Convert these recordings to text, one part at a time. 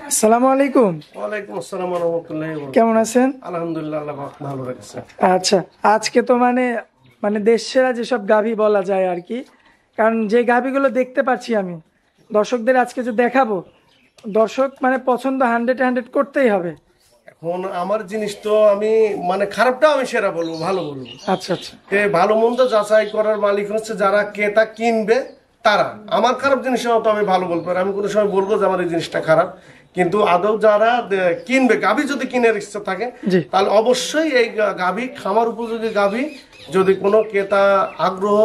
আসসালামু আলাইকুম। ওয়ালাইকুম আসসালাম ওয়া রাহমাতুল্লাহি ওয়া বারাকাতুহু। কেমন আছেন? আলহামদুলিল্লাহ, আল্লাহ পাক ভালো রেখেছে। আচ্ছা, আজকে তো মানে দেশ সেরা যেসব গাভী বলা যায় আর কি, কারণ যে গাভীগুলো দেখতে পাচ্ছি আমি দর্শকদের আজকে যে দেখাবো, দর্শক মানে পছন্দ 100 করতেই হবে। এখন আমার জিনিস তো আমি মানে খারাপটা আমি সেরা বলবো, ভালো বলবো। আচ্ছা আচ্ছা, ভালো মন্দ যাচাই করার মালিক হচ্ছে যারা ক্রেতা কিনবে তারা। আমার খারাপ জিনিসের তো আমি ভালো বলবো না, আমি কোনো সময় বলবো যে আমার এই জিনিসটা খারাপ, কিন্তু আদৌ যারা কিনবে, গাভী যদি কিনের ইচ্ছা থাকে জি তাহলে অবশ্যই এই গাভী খামার উপযোগী গাভী যদি কোনো ক্রেতা আগ্রহ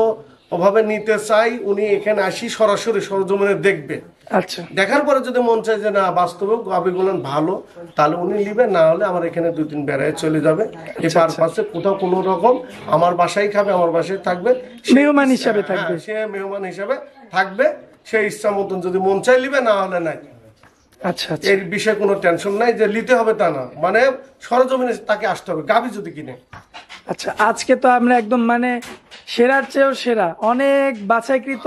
ওভাবে নিতে চাই, উনি এখানে আসি সরাসরি সরজমিনে দেখবে। আচ্ছা দেখার পরে যদি মন চায় যে না বাস্তবে গাভীগুলো ভালো, তাহলে উনি নিবে, না হলে আমার এখানে 2-3 বেড়ায় চলে যাবে। এই পারপাসে কোথাও কোনো রকম আমার বাসায় খাবে, আমার বাসায় থাকবে, মেহমান হিসাবে থাকবে। সে মেহমান হিসাবে থাকবে। সে ইচ্ছা মতন যদি মন চাই নিবে, না হলে নাই। আচ্ছা আচ্ছা, এর বিষয়ে কোনো টেনশন নাই যে নিতে হবে তা না, মানে সরজমিনে তাকে আসতে হবে গাভী যদি কিনে। আচ্ছা আজকে তো আমরা একদম মানে সেরার চেয়েও সেরা অনেক বাছাইকৃত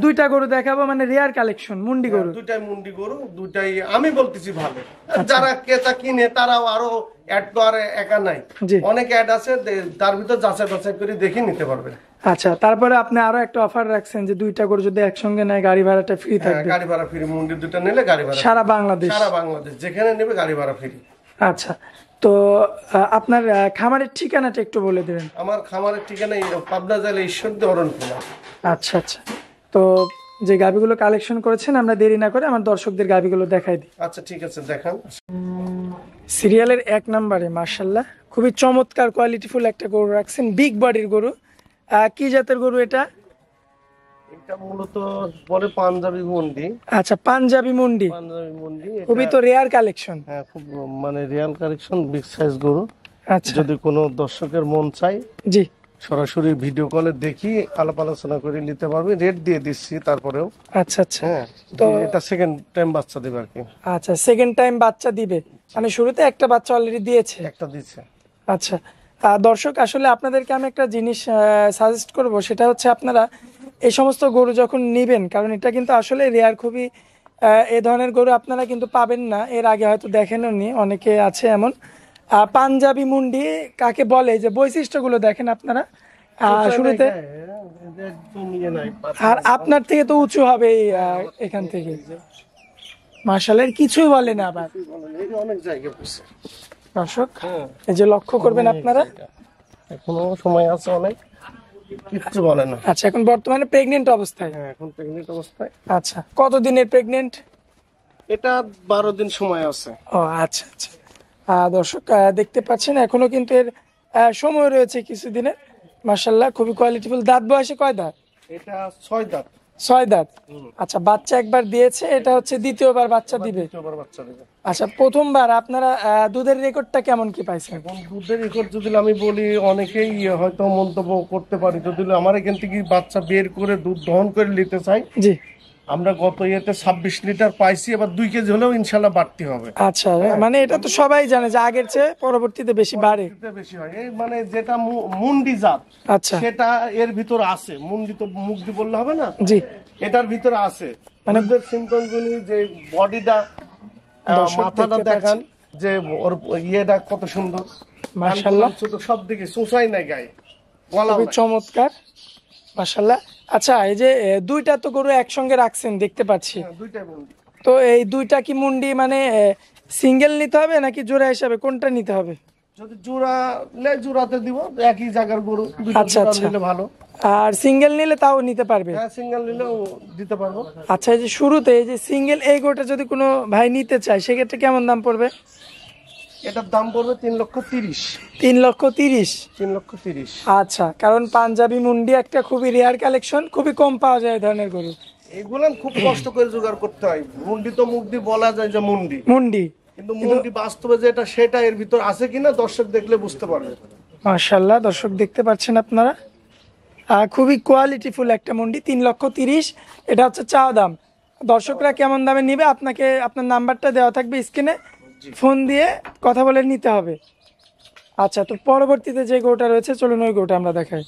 দুইটা গরু দেখাবো, মানে রেয়ার কালেকশন মুন্ডি গরু। দুইটাই মুন্ডি গরু, দুইটাই আমি বলতেছি ভালো। যারা ক্রেতা কিনে তারাও আরো অ্যাড তো আর একা নাই, জি অনেক অ্যাড আছে, তার ভিতর যাচাই বাছাই করে দেখে নিতে পারবে। আচ্ছা, তারপরে আপনি আরো একটা অফার রাখছেন যে দুইটা গরু যদি একসঙ্গে নেয় গাড়ি ভাড়াটা ফ্রি থাকবে। গাড়ি ভাড়া ফ্রি, মুন্ডি দুটো নিলে গাড়ি ভাড়া সারা বাংলাদেশ, সারা বাংলাদেশ যেখানে নেবে গাড়ি ভাড়া ফ্রি। আচ্ছা, তো আপনার খামারের ঠিকানাটা একটু বলে দেবেন। আমার খামারের ঠিকানা পাবনা জেলা ঈশ্বরদী অরণকুলা। আচ্ছা আচ্ছা, তো যে গাভিগুলো কালেকশন করেছেন আমরা দেরি না করে আমার দর্শকদের গাভিগুলো দেখাই দিই। আচ্ছা ঠিক আছে, দেখান। সিরিয়ালের 1 নম্বরে মাশাআল্লাহ খুবই চমৎকার কোয়ালিটিফুল একটা গরু রাখছেন, বিগ বডির গরু। কি জাতের গরু এটা? এটা মূলত বলে পাঞ্জাবি মুন্ডি। আচ্ছা, পাঞ্জাবি মুন্ডি, পাঞ্জাবি মুন্ডি খুবই তো রেয়ার কালেকশন। হ্যাঁ, খুব মানে রিয়াল কালেকশন, বিগ সাইজ গরু। আচ্ছা, যদি কোনো দর্শকের মন চাই জি সরাসরি ভিডিও কলে দেখি আলাপ আলোচনা করে নিতে পারবে, রেট দিয়ে দিচ্ছি তারপরেও। আচ্ছা আচ্ছা, হ্যাঁ, তো তো এটা সেকেন্ড টাইম বাচ্চা দেবে আর কি। আচ্ছা সেকেন্ড টাইম বাচ্চা দিবে, মানে শুরুতে একটা বাচ্চা অলরেডি দিয়েছে। একটা দিচ্ছে। আচ্ছা, দর্শক আসলে আপনাদেরকে আমি একটা জিনিস সাজেস্ট করব, সেটা হচ্ছে আপনারা এই সমস্ত গরু যখন নেবেন, কারণ এটা কিন্তু আসলে রেয়ার খুবই, এই ধরনের গরু আপনারা কিন্তু পাবেন না, এর আগে হয়তো দেখেননি, অনেকে আছে এমন। পাঞ্জাবি মুন্ডি কাকে বলে যে বৈশিষ্ট্যগুলো দেখেন আপনারা শুরুতে, একদম ইয়ে নাই, আর আপনার থেকে তো উঁচু হবে এখান থেকে মাশাআল্লাহ, কিছুই বলে না আবার এই যে অনেক জায়গা পড়ছে। দর্শক এই যে লক্ষ্য করবেন আপনারা, এখনো সময় আছে অনেক, কিচ্ছু বলে না। আচ্ছা এখন বর্তমানে প্রেগনেন্ট অবস্থায়। হ্যাঁ, এখন প্রেগনেন্ট অবস্থায়। আচ্ছা, কতদিনের প্রেগনেন্ট? এটা 12 দিন সময় আছে। ও আচ্ছা আচ্ছা, দর্শক দেখতে পাচ্ছেন এখনো কিন্তু এর সময় রয়েছে কিছুদিনের। মাশাআল্লাহ খুবই কোয়ালিটিফুল। দাঁত বয়সে কয় দাঁত? এটা 6 দাঁত। 6 দাঁত। আচ্ছা, বাচ্চা একবার দিয়েছে, এটা হচ্ছে দ্বিতীয়বার বাচ্চা দিবে। দ্বিতীয়বার বাচ্চা দেবে। আচ্ছা, প্রথমবার আপনারা দুধের রেকর্ডটা কেমন কি পাইছেন? এখন দুধের রেকর্ড যদি আমি বলি, অনেকেই হয়তো মন্তব্য করতে পারি, যদি আমার এখান থেকে বাচ্চা বের করে দুধ দহন করে নিতে চাই, জি আমরা গত ইয়েতে 26 লিটার পাইছি, এবার 2 কেজি হলেও ইনশাল্লাহ বাড়তি হবে। আচ্ছা, মানে এটা তো সবাই জানে যে আগের চেয়ে পরবর্তীতে বেশি বাড়ে। বেশি হয়, এই মানে যেটা মুন্ডি জাত আচ্ছা, সেটা এর ভিতর আছে। মুন্ডি তো মুখ দিয়ে বললে হবে না, জি এটার ভিতরে আছে মানে সিমটমগুলি, যে বডিটা, মাথাটা দেখান, যে ওর ইয়েটা কত সুন্দর, মাশাআল্লাহ ছোট, সব দিকে চোঁচাই নাই গায়ে, গলা খুবই চমৎকার মাশাআল্লাহ। আচ্ছা, এই যে দুইটা তো গরু একসঙ্গে রাখছেন দেখতে পাচ্ছি, দুইটাই মুন্ডি। তো এই দুইটা কি মুন্ডি মানে সিঙ্গেল নিতে হবে নাকি জোড়া হিসাবে, কোনটা নিতে হবে? যদি জোড়া জোড়াতে দিব, একই জায়গার গরু, দুইটা আচ্ছা জোড়া আচ্ছা, নিলে ভালো। আর সিঙ্গেল নিলে তাও নিতে পারবে? হ্যাঁ, সিঙ্গেল নিলেও দিতে পারবো। আচ্ছা, এই যে শুরুতে এই যে সিঙ্গেল এই গরুটা যদি কোনো ভাই নিতে চায় সেক্ষেত্রে কেমন দাম পড়বে? এটার দাম পড়বে 3,30,000। 3,30,000? 3,30,000। আচ্ছা, কারণ পাঞ্জাবি মুন্ডি একটা খুবই রেয়ার কালেকশন, খুবই কম পাওয়া যায় এই ধরনের গরু। এগুলো খুব কষ্ট করে জোগাড় করতে হয়। মুন্ডি তো মুখ দিয়ে বলা যায় যে মুন্ডি, মুন্ডি, কিন্তু মুন্ডি বাস্তবে যেটা সেটা এর ভিতর আছে কিনা দর্শক দেখলে বুঝতে পারবে। মাশাআল্লাহ দর্শক দেখতে পাচ্ছেন আপনারা, খুবই কোয়ালিটিফুল একটা মুন্ডি। 3,30,000 এটা হচ্ছে চাওয়া দাম। দর্শকরা কেমন দামে নিবে আপনাকে আপনার নাম্বারটা দেওয়া থাকবে স্ক্রিনে, ফোন দিয়ে কথা বলে নিতে হবে। আচ্ছা, তো পরবর্তীতে যে গরুটা রয়েছে চলুন ওই গরুটা আমরা দেখাই।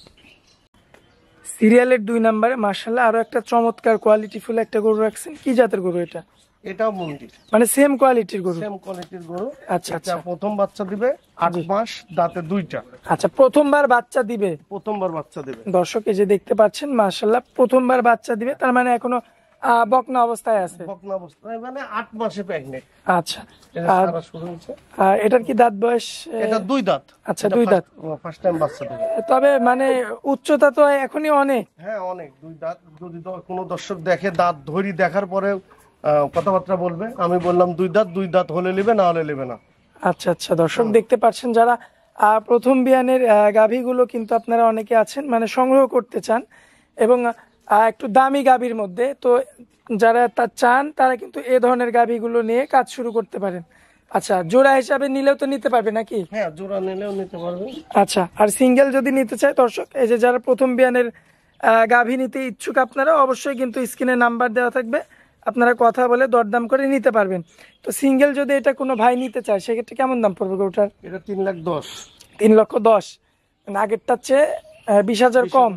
সিরিয়ালের 2 নম্বরে মাশাআল্লাহ আরো একটা চমৎকার কোয়ালিটিফুল একটা গরু রাখছেন, কি জাতের গরু এটা? এটাও মন্দির, মানে সেম কোয়ালিটির গরু। সেম কোয়ালিটির গরু। আচ্ছা এটা আচ্ছা প্রথম বাচ্চা দিবে 8 মাস, দাঁতে 2টা। আচ্ছা, প্রথমবার বাচ্চা দিবে। প্রথমবার বাচ্চা দিবে। দর্শক এই যে দেখতে পাচ্ছেন মাশাআল্লাহ, প্রথমবার বাচ্চা দিবে, তার মানে এখনো বকনা অবস্থায় আছে। বকনা অবস্থায় মানে 8 মাসে প্রেগনেন্ট। আচ্ছা, এটা আর সারা শুরু হয়েছে। এটার কি দাঁত বয়স? এটা 2 দাঁত। আচ্ছা, 2 দাঁত। ফার্স্ট টাইম বাচ্চা দিবে। তবে মানে উচ্চতা তো এখনই অনেক। হ্যাঁ অনেক, 2 দাঁত। যদি কোনো দর্শক দেখে, দাঁত ধরি দেখার পরে কথাবার্তা বলবে। আমি বললাম 2 দাঁত, 2 দাঁত হলে নেবে, না হলে নেবে না। আচ্ছা আচ্ছা, দর্শক দেখতে পাচ্ছেন যারা প্রথম বিয়ানের গাভীগুলো কিন্তু আপনারা অনেকে আছেন মানে সংগ্রহ করতে চান এবং একটু দামি গাভীর মধ্যে, তো যারা তা চান তারা কিন্তু এ ধরনের গাভীগুলো নিয়ে কাজ শুরু করতে পারেন। আচ্ছা, জোড়া হিসাবে নিলেও তো নিতে পারবে নাকি? হ্যাঁ, জোড়া নিলেও নিতে পারবে। আচ্ছা, আর সিঙ্গেল যদি নিতে চায় দর্শক, এই যে যারা প্রথম বিয়ানের গাভী নিতে ইচ্ছুক আপনারা অবশ্যই কিন্তু স্ক্রিনে নাম্বার দেওয়া থাকবে, আপনারা কথা বলে দরদাম করে নিতে পারবেন। তো সিঙ্গেল যদি এটা কোনো ভাই নিতে চায় সেক্ষেত্রে কেমন দাম পড়বে গরুটার? এটা 3,10,000। 3,10,000, মানে আগেরটার চেয়ে 20,000 কম।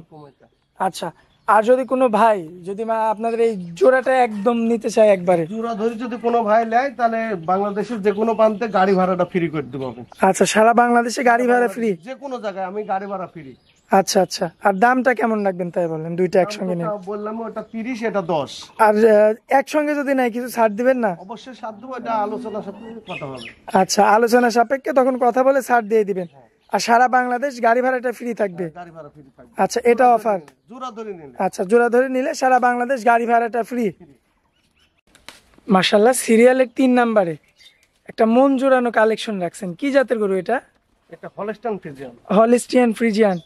আচ্ছা, আর যদি কোনো ভাই যদি আপনাদের এই জোড়াটা একদম নিতে চায় একবারে, জোড়া ধরি যদি কোনো ভাই নেয়, তাহলে বাংলাদেশের যে কোনো প্রান্তে গাড়ি ভাড়াটা ফ্রি করে দেবো আমি। আচ্ছা, সারা বাংলাদেশে গাড়ি ভাড়া ফ্রি? যে কোনো জায়গায় আমি গাড়ি ভাড়া ফ্রি। আচ্ছা আচ্ছা, আর দামটা কেমন রাখবেন তাই বলেন, দুইটা একসঙ্গে নেন? বললাম ওটা 30, এটা 10। আর একসঙ্গে যদি নাই কিছু ছাড় দিবেন না? অবশ্যই সাথ দেবো, এটা আলোচনা সাপেক্ষে কথা হবে। আচ্ছা, আলোচনা সাপেক্ষে তখন কথা বলে ছাড় দিয়ে দিবেন। আর সারা বাংলাদেশ গাড়ি ভাড়াটা ফ্রি থাকবে? গাড়ি ভাড়া ফ্রি থাকবে। আচ্ছা, এটা অফার? জোড়া ধরে নিলে। আচ্ছা, জোড়া ধরে নিলে সারা বাংলাদেশ গাড়ি ভাড়াটা ফ্রি। মাশাআল্লাহ, সিরিয়ালের 3 নম্বরে একটা মন জোড়ানো কালেকশন রাখছেন। কি জাতের গরু এটা? এটা হলস্টাইন ফ্রিজিয়ান। Holstein Friesian.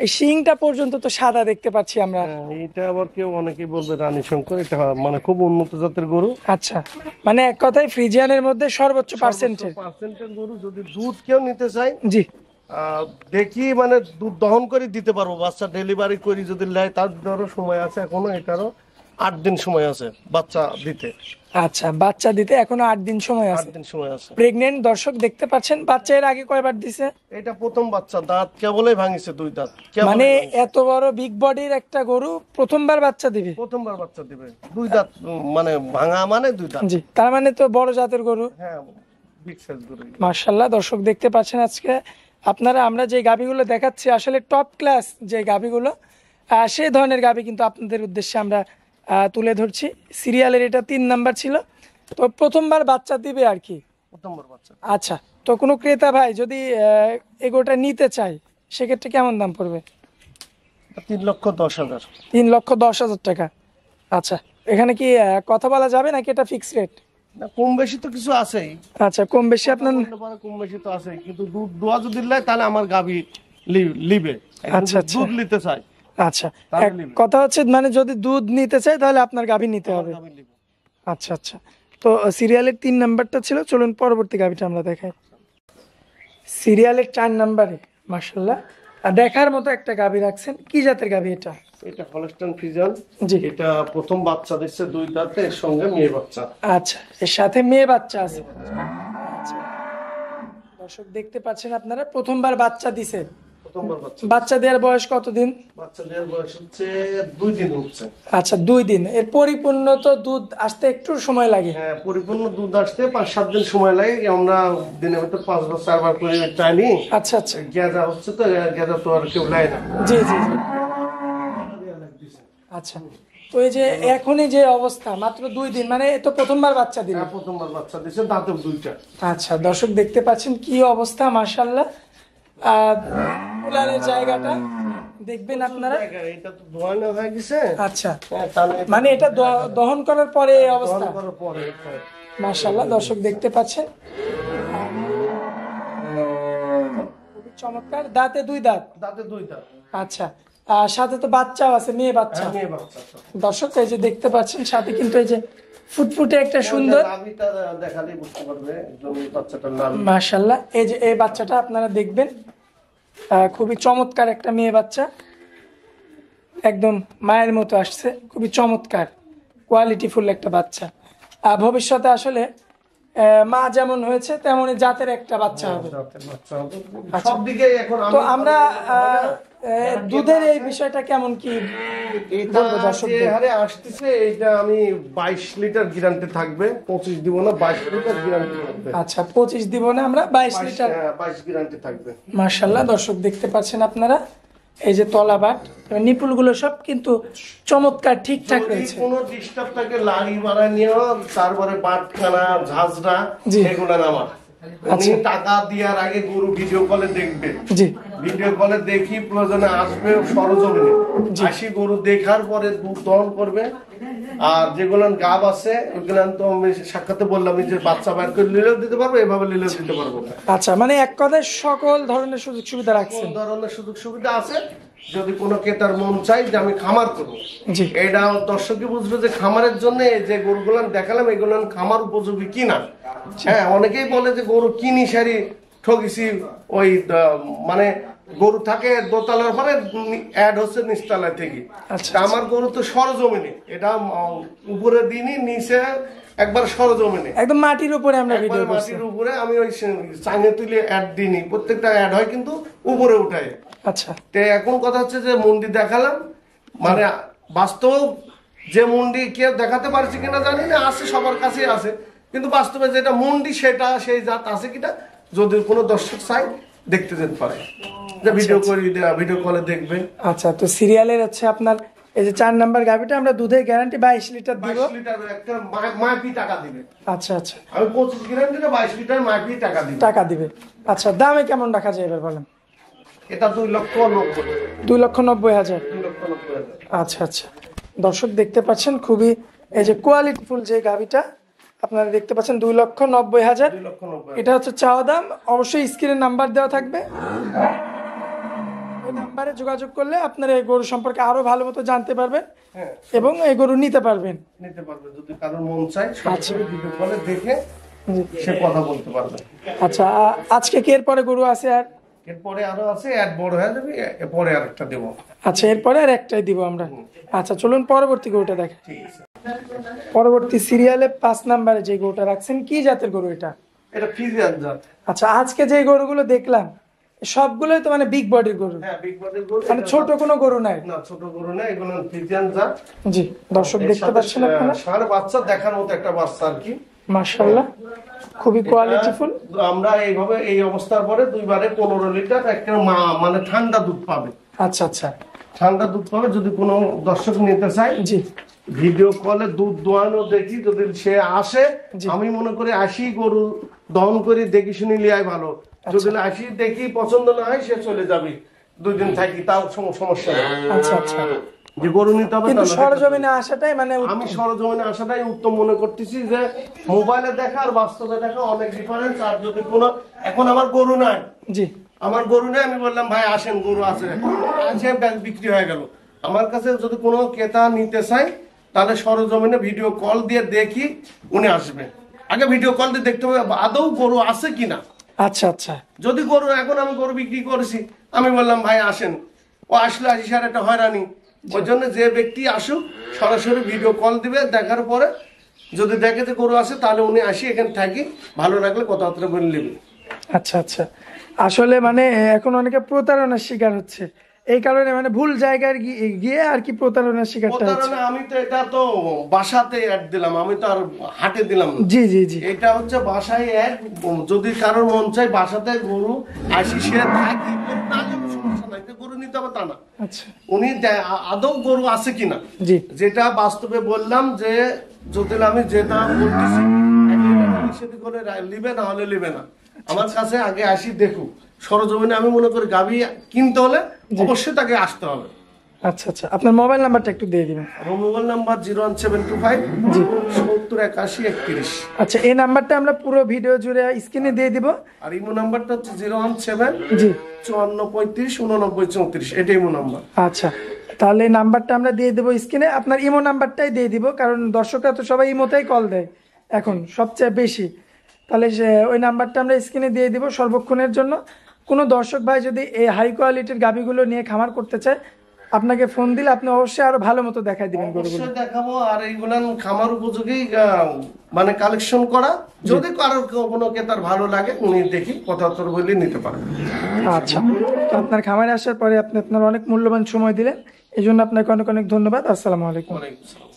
এই শিংটা পর্যন্ত তো সাদা দেখতে পাচ্ছি আমরা। এটা আবার কেউ অনেকেই বলবে রানী শঙ্কর, এটা মানে খুব উন্নত জাতের গরু। আচ্ছা, মানে এক কথায় ফ্রিজিয়ানের মধ্যে সর্বোচ্চ পার্সেন্টের গরু। যদি দুধ কেউ নিতে চায়, জি, দেখি মানে দুধ দহন করে দিতে পারবো। বাচ্চা ডেলিভারি করি যদি নেয়, তার ধরো সময় আছে এখনো, এটারও 8 দিন সময় আছে বাচ্চা দিতে। আচ্ছা, বাচ্চা দিতে এখনো 8 দিন সময় 8 আছে। দিন সময় আছে। প্রেগনেন্ট দর্শক দেখতে পাচ্ছেন। বাচ্চা এর আগে কয়বার দিছে? এটা প্রথম বাচ্চা, দাঁত কেবলই ভাঙিছে, 2 দাঁত কেবলই মানে ভাঙিছে। এত বড় বিগ বডির একটা গরু প্রথমবার বাচ্চা দিবে? প্রথমবার বাচ্চা দিবে, 2 দাঁত মানে ভাঙা, মানে 2 দাঁত। জি, তার মানে তো বড় জাতের গরু। হ্যাঁ, বিগ সাইজ গরু। মাশাআল্লাহ, দর্শক দেখতে পাচ্ছেন আজকে আপনারা আমরা যে গাভীগুলো দেখাচ্ছি আসলে টপ ক্লাস যে গাভীগুলো, সেই ধরনের গাভী কিন্তু আপনাদের উদ্দেশ্যে আমরা তুলে ধরছি। সিরিয়ালের এটা 3 নাম্বার ছিল, তো প্রথমবার বাচ্চা দিবে আর কি। প্রথমবার বাচ্চা। আচ্ছা, তো কোনো ক্রেতা ভাই যদি এগোটা নিতে চায় সেক্ষেত্রে কেমন দাম পড়বে? 3,10,000। 3,10,000 টাকা। আচ্ছা, এখানে কি কথা বলা যাবে নাকি এটা ফিক্স রেট? না, কম বেশি তো কিছু আছেই। আচ্ছা, কম বেশি আপনার? কম বেশি তো আছেই, কিন্তু দুধ দোয়া যদি নেয় তাহলে আমার গাভী লিবে। আচ্ছা আচ্ছা, দুধ নিতে চাই। আচ্ছা, কথা হচ্ছে মানে যদি দুধ নিতে চাই তাহলে আপনার গাভী নিতে হবে। গাভী লিবে। আচ্ছা আচ্ছা, তো সিরিয়ালের 3 নাম্বারটা ছিল, চলুন পরবর্তী গাভীটা আমরা দেখাই। সিরিয়ালের 4 নাম্বারে মাশাআল্লাহ দেখার মতো একটা গাভী রাখছেন। কি জাতের গাভী এটা? এটা হলস্টাইন ফ্রিজিয়ান। জি, এটা প্রথম বাচ্চা দিচ্ছে, 2 দাঁতে, এর সঙ্গে মেয়ে বাচ্চা। আচ্ছা, এর সাথে মেয়ে বাচ্চা আছে। আচ্ছা, দর্শক দেখতে পাচ্ছেন আপনারা প্রথমবার বাচ্চা দিছে। প্রথমবার বাচ্চা। বাচ্চা দেওয়ার বয়স কতদিন? বাচ্চা দেওয়ার বয়স হচ্ছে 2 দিন হচ্ছে। আচ্ছা, 2 দিন। এর পরিপূর্ণ তো দুধ আসতে একটু সময় লাগে? হ্যাঁ, পরিপূর্ণ দুধ আসতে 5-7 দিন সময় লাগে। আমরা দিনের ভিতর 5-4 বার করে টানি। আচ্ছা আচ্ছা, গেঁদা হচ্ছে তো, গেঁদা তো আর কেউ নেয় না। জি জি জি। আচ্ছা, তো এই যে এখনই যে অবস্থা মাত্র 2 দিন, মানে এ তো প্রথমবার বাচ্চা দিল? হ্যাঁ, প্রথমবার বাচ্চা দিচ্ছে, দাঁতে 2টা। আচ্ছা, দর্শক দেখতে পাচ্ছেন কি অবস্থা মাশাআল্লাহ। উলানের জায়গাটা দেখবেন আপনারা। এটা তো ধোয়ানো হয়ে গেছে। আচ্ছা, হ্যাঁ, তাহলে মানে এটা দহন করার পরে এই অবস্থা। ধোয়ানো করার পরে। মাশাআল্লাহ, দর্শক দেখতে পাচ্ছেন খুবই চমৎকার। দাঁতে 2 দাঁত? দাঁতে 2 দাঁত। আচ্ছা, আর সাথে তো বাচ্চাও আছে, মেয়ে বাচ্চা। হ্যাঁ, মেয়ে বাচ্চা। দর্শক এই যে দেখতে পাচ্ছেন সাথে কিন্তু এই যে ফুটফুটে একটা সুন্দর, নাভিটা দেখালেই বুঝতে পারবে একদম বাচ্চাটার নাম। মাশাআল্লাহ। এই যে এই বাচ্চাটা আপনারা দেখবেন, খুবই চমৎকার একটা মেয়ে বাচ্চা, একদম মায়ের মতো আসছে, খুবই চমৎকার কোয়ালিটিফুল একটা বাচ্চা। ভবিষ্যতে আসলে মা যেমন হয়েছে তেমনই জাতের একটা বাচ্চা হবে। সব দিকে এখন তো আমরা দুধের এই বিষয়টা কেমন কি এটা যে হারে আসতেছে এটা আমি 22 লিটার গ্যারান্টি থাকবে, 25 দিব না, 22 লিটার গ্যারান্টি থাকবে। আচ্ছা 25 দিব না আমরা, 22 লিটার 22 গ্যারান্টি থাকবে। মাশাআল্লাহ দর্শক দেখতে পাচ্ছেন আপনারা, এই যে তলাবাট নিপুল গুলো সব কিন্তু চমৎকার ঠিকঠাক রয়েছে। কোনো ডিস্টার্ব থাকে লাগি মারা নিয়ে, তারপরে বাটখানা ঝাঁঝরা জি। এগুলো আমার উনি টাকা দেওয়ার আগে গরু ভিডিও কলে দেখবে, জি ভিডিও কলে দেখি প্রয়োজনে আসবে সরজমিনে, আসি গরু দেখার পরে দুধ দহন করবে। আর যেগুলো গাব আছে ওইগুলো তো আমি সাক্ষাতে বললাম যে বাচ্চা বাইর করে নিলেও দিতে পারবো, এভাবে নিলেও দিতে পারবো না। আচ্ছা মানে এক কথায় সকল ধরনের সুযোগ সুবিধা রাখছেন। কোন ধরনের সুযোগ সুবিধা আছে, যদি কোনো ক্রেতার মন চাই যে আমি খামার করবো, জি এটা দর্শকই বুঝবে যে খামারের জন্য যে গরুগুলো দেখালাম এগুলো খামার উপযোগী কিনা। হ্যাঁ, অনেকেই বলে যে গরু কিনি সারি ঠকিছি, ওই মানে গরু থাকে দোতলার পরে অ্যাড হচ্ছে নিচতলায় থেকে। আচ্ছা। তা আমার গরু তো সরজমিনে, এটা উপরে দিনই নিচে একবার সরজমিনে একদম মাটির উপরে আমরা ভিডিও একবার করছি। মাটির উপরে আমি ওই চাইনে তুলে অ্যাড দিইনি, প্রত্যেকটা অ্যাড হয় কিন্তু উপরে উঠায়। আচ্ছা তো এখন কথা হচ্ছে যে মন্ডি দেখালাম, মানে বাস্তব যে মন্ডি কেউ দেখাতে পারছে কিনা জানি না, আছে সবার কাছেই আছে, কিন্তু বাস্তবে যেটা মন্ডি সেটা সেই জাত আছে কিনা যদি কোনো দর্শক চাই দেখতে যেতে পারে, যে ভিডিও করে দেওয়া, ভিডিও কলে দেখবে। আচ্ছা তো সিরিয়ালের হচ্ছে আপনার এই যে 4 নাম্বার গাভিটা আমরা দুধের গ্যারান্টি 22 লিটার দিব। 22 লিটার একটা মাইপি টাকা দিবে। আচ্ছা আচ্ছা আমি 25 গ্যারান্টি না 22 লিটার মাইপি টাকা দিবে। টাকা দিবে। আচ্ছা দামে কেমন রাখা যায় এবার বলেন? এটা 2,90,000। 2,90,000। 2,90,000। আচ্ছা আচ্ছা দর্শক দেখতে পাচ্ছেন খুবই এই যে কোয়ালিটিফুল যে গাভিটা আপনারা দেখতে পাচ্ছেন 2,90,000। 2,90,000। এটা হচ্ছে চাওয়া দাম। অবশ্যই স্ক্রিনে নাম্বার দেওয়া থাকবে, ওই নাম্বারে যোগাযোগ করলে আপনারা এই গরু সম্পর্কে আরো ভালো মতো জানতে পারবেন হ্যাঁ, এবং এই গরু নিতে পারবেন। নিতে পারবে যদি কারোর মন চায়, সরাসরি ভিডিও কলে দেখে সে কথা বলতে পারবে। আচ্ছা আজকে কি এরপরে গরু আছে আর? এরপরে আরো আছে, অ্যাড বড় হয়ে যাবে, এরপরে আরেকটা দেবো। আচ্ছা এরপরে আর একটাই দিব আমরা। আচ্ছা চলুন পরবর্তী গরুটা দেখেন। ঠিক আছে, পরবর্তী সিরিয়ালে 5 নাম্বারে যে গরুটা রাখছেন, কি জাতের গরু এটা? এটা ফ্রিজিয়ান জাত। আচ্ছা আজকে যে গরুগুলো দেখলাম সবগুলোই তো মানে বিগ বডির গরু, হ্যাঁ, বিগ বডির গরু, মানে ছোট কোনো গরু নাই। না ছোট গরু না, এগুলো ফ্রিজিয়ান জাত। জি দর্শক দেখতে পাচ্ছেন আপনারা, সারা বাচ্চা দেখার মতো একটা বাচ্চা আর কি, মাশাআল্লাহ খুবই কোয়ালিটিফুল। আমরা এইভাবে এই অবস্থার পরে দুইবারে 15 লিটার একটা মানে ঠান্ডা দুধ পাবে। আচ্ছা আচ্ছা ঠান্ডা দুধ পাবে। যদি কোনো দর্শক নিতে চায়, জি ভিডিও কলে দুধ দোয়ানো দেখি, যদি সে আসে, জি। আমি মনে করি আসি গরু দহন করে দেখি শুনি লিয়াই ভালো। যদি না আসি দেখি পছন্দ না হয় সে চলে যাবে, 2 দিন থাকি, তাও সমস্যা নেই। আচ্ছা আচ্ছা যে গরু নিতে হবে কিন্তু তাহলে সরজমিনে আসাটাই মানে আমি সরজমিনে আসাটাই উত্তম মনে করতেছি, যে মোবাইলে দেখা আর বাস্তবে দেখা অনেক ডিফারেন্স। আর যদি কোনো এখন আমার গরু নাই, জি আমার গরু নেই, আমি বললাম ভাই আসেন গরু আছে, আছে বিক্রি হয়ে গেল। আমার কাছে যদি কোনো ক্রেতা নিতে চাই তাহলে সরজমিনে ভিডিও কল দিয়ে দেখি উনি আসবে। আগে ভিডিও কল দিয়ে দেখতে হবে আদৌ গরু আছে কিনা। আচ্ছা আচ্ছা যদি গরু, এখন আমি গরু বিক্রি করেছি, আমি বললাম ভাই আসেন, ও আসলে আসি সার একটা হয়রানি। ওই জন্য যে ব্যক্তি আসুক সরাসরি ভিডিও কল দিবে, দেখার পরে যদি দেখে যে গরু আছে তাহলে উনি আসি এখানে থাকি, ভালো লাগলে কথাবার্তা বলে নেবে। আচ্ছা আচ্ছা আসলে মানে এখন অনেকে প্রতারণার শিকার হচ্ছে, এই কারণে মানে ভুল জায়গায় গিয়ে আর কি প্রতারণার শিকারটা হচ্ছে। প্রতারণা, আমি তো এটা তো বাসাতে অ্যাড দিলাম, আমি তো আর হাটে দিলাম না। জি জি জি এটা হচ্ছে বাসায় অ্যাড। যদি কারোর মন চাই বাসাতে গরু আসি সে থাকি, না হলে সমস্যা নাই, গরু নিতে হবে তা না। আচ্ছা উনি আদৌ গরু আছে কিনা, জি যেটা বাস্তবে বললাম, যে যদি আমি যেটা বলতেছি সেটি করে লিবে, না হলে লিবে না। আমার কাছে আগে আসি দেখুক সরজমিনে। আমি মনে করি গাভী কিনতে হলে অবশ্যই তাকে আসতে হবে। আচ্ছা আচ্ছা আপনার মোবাইল নাম্বারটা একটু দিয়ে দিবেন। আমার মোবাইল নাম্বার 01725 জি 708131। আচ্ছা এই নাম্বারটা আমরা পুরো ভিডিও জুড়ে স্ক্রিনে দিয়ে দিব। আর ইমো নাম্বারটা হচ্ছে 017 জি 5435 89 34। এটাই ইমো নাম্বার। আচ্ছা তাহলে এই নাম্বারটা আমরা দিয়ে দেবো স্ক্রিনে, আপনার ইমো নাম্বারটাই দিয়ে দিব, কারণ দর্শকরা তো সবাই ইমোতেই কল দেয় এখন সবচেয়ে বেশি। তাহলে ওই নাম্বারটা আমরা স্ক্রিনে দিয়ে দিব সর্বক্ষণের জন্য। কোনো দর্শক ভাই যদি এই হাই কোয়ালিটির গাভিগুলো নিয়ে খামার করতে চায় আপনাকে ফোন দিলে আপনি অবশ্যই আরো ভালো মতো দেখাই দিবেন গরুগুলো। অবশ্যই দেখাবো। আর এইগুলান খামার উপযোগী মানে কালেকশন করা, যদি কারোর কোনো ক্রেতার ভালো লাগে উনি দেখি 75 বলে নিতে পারেন। আচ্ছা, তো আপনার খামারে আসার পরে আপনি আপনার অনেক মূল্যবান সময় দিলেন, এই জন্য আপনাকে অনেক অনেক ধন্যবাদ। আসসালামু আলাইকুম। ওয়ালাইকুম আসসালাম।